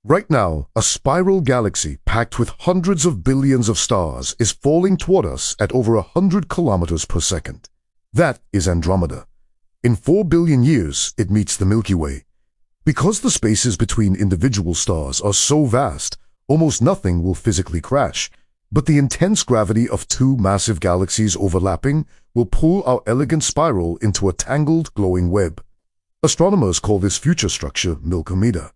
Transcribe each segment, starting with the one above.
Right now, a spiral galaxy packed with hundreds of billions of stars is falling toward us at over 100 kilometers per second. That is Andromeda. In 4 billion years, it meets the Milky Way. Because the spaces between individual stars are so vast, almost nothing will physically crash. But the intense gravity of two massive galaxies overlapping will pull our elegant spiral into a tangled, glowing web. Astronomers call this future structure Milkomeda.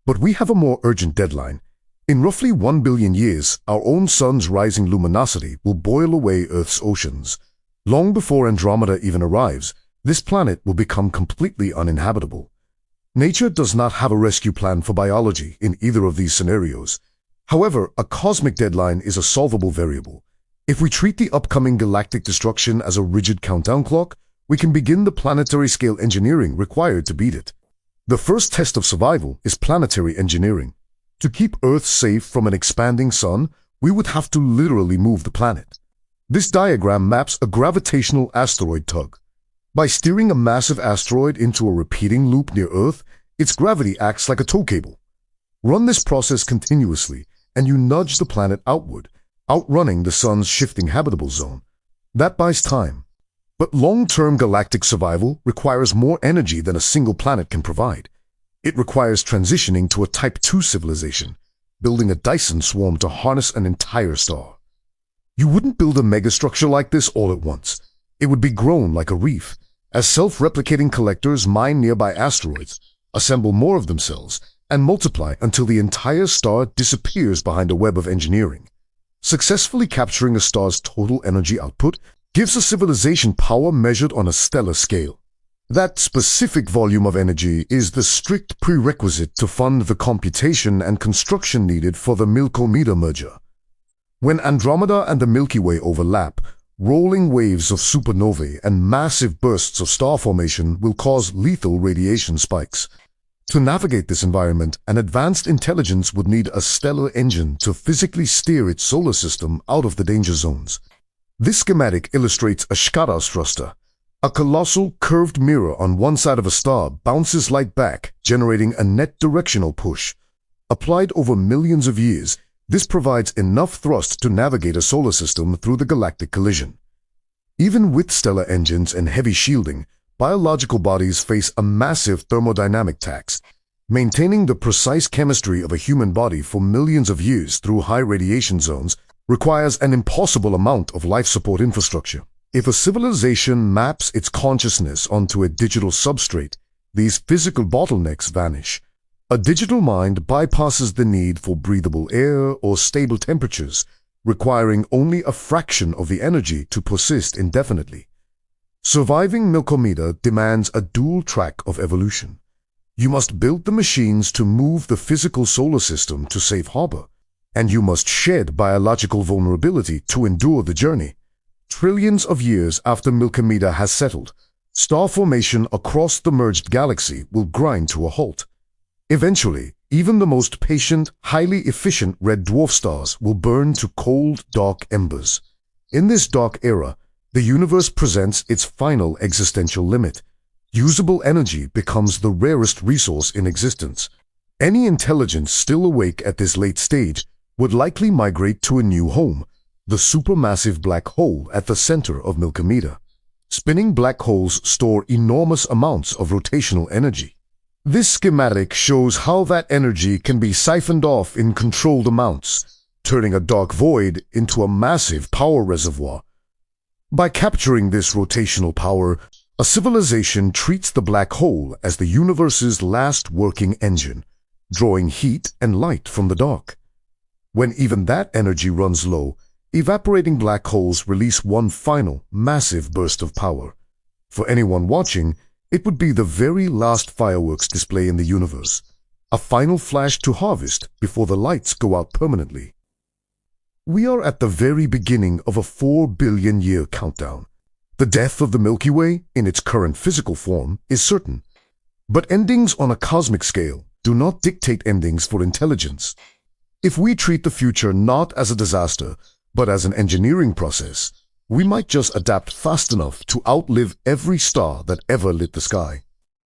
But we have a more urgent deadline. In roughly 1 billion years, our own sun's rising luminosity will boil away Earth's oceans. Long before Andromeda even arrives, this planet will become completely uninhabitable. Nature does not have a rescue plan for biology in either of these scenarios. However, a cosmic deadline is a solvable variable. If we treat the upcoming galactic destruction as a rigid countdown clock, we can begin the planetary scale engineering required to beat it. The first test of survival is planetary engineering. To keep Earth safe from an expanding sun, we would have to literally move the planet. This diagram maps a gravitational asteroid tug. By steering a massive asteroid into a repeating loop near Earth, its gravity acts like a tow cable. Run this process continuously, and you nudge the planet outward, outrunning the sun's shifting habitable zone. That buys time. But long-term galactic survival requires more energy than a single planet can provide. It requires transitioning to a Type II civilization, building a Dyson Swarm to harness an entire star. You wouldn't build a megastructure like this all at once. It would be grown like a reef, as self-replicating collectors mine nearby asteroids, assemble more of themselves, and multiply until the entire star disappears behind a web of engineering. Successfully capturing a star's total energy output gives a civilization power measured on a stellar scale. That specific volume of energy is the strict prerequisite to fund the computation and construction needed for the Milkomeda merger. When Andromeda and the Milky Way overlap, rolling waves of supernovae and massive bursts of star formation will cause lethal radiation spikes. To navigate this environment, an advanced intelligence would need a stellar engine to physically steer its solar system out of the danger zones. This schematic illustrates a Kardashev thruster. A colossal curved mirror on one side of a star bounces light back, generating a net directional push. Applied over millions of years, this provides enough thrust to navigate a solar system through the galactic collision. Even with stellar engines and heavy shielding, biological bodies face a massive thermodynamic tax. Maintaining the precise chemistry of a human body for millions of years through high radiation zones requires an impossible amount of life support infrastructure. If a civilization maps its consciousness onto a digital substrate, these physical bottlenecks vanish. A digital mind bypasses the need for breathable air or stable temperatures, requiring only a fraction of the energy to persist indefinitely. Surviving Milkomeda demands a dual track of evolution. You must build the machines to move the physical solar system to safe harbor, and you must shed biological vulnerability to endure the journey. Trillions of years after Milkomeda has settled, star formation across the merged galaxy will grind to a halt. Eventually, even the most patient, highly efficient red dwarf stars will burn to cold, dark embers. In this dark era, the universe presents its final existential limit. Usable energy becomes the rarest resource in existence. Any intelligence still awake at this late stage would likely migrate to a new home, the supermassive black hole at the center of Milkomeda. Spinning black holes store enormous amounts of rotational energy. This schematic shows how that energy can be siphoned off in controlled amounts, turning a dark void into a massive power reservoir. By capturing this rotational power, a civilization treats the black hole as the universe's last working engine, drawing heat and light from the dark. When even that energy runs low, evaporating black holes release one final, massive burst of power. For anyone watching, it would be the very last fireworks display in the universe, a final flash to harvest before the lights go out permanently. We are at the very beginning of a 4 billion year countdown. The death of the Milky Way, in its current physical form, is certain. But endings on a cosmic scale do not dictate endings for intelligence. If we treat the future not as a disaster, but as an engineering process, we might just adapt fast enough to outlive every star that ever lit the sky.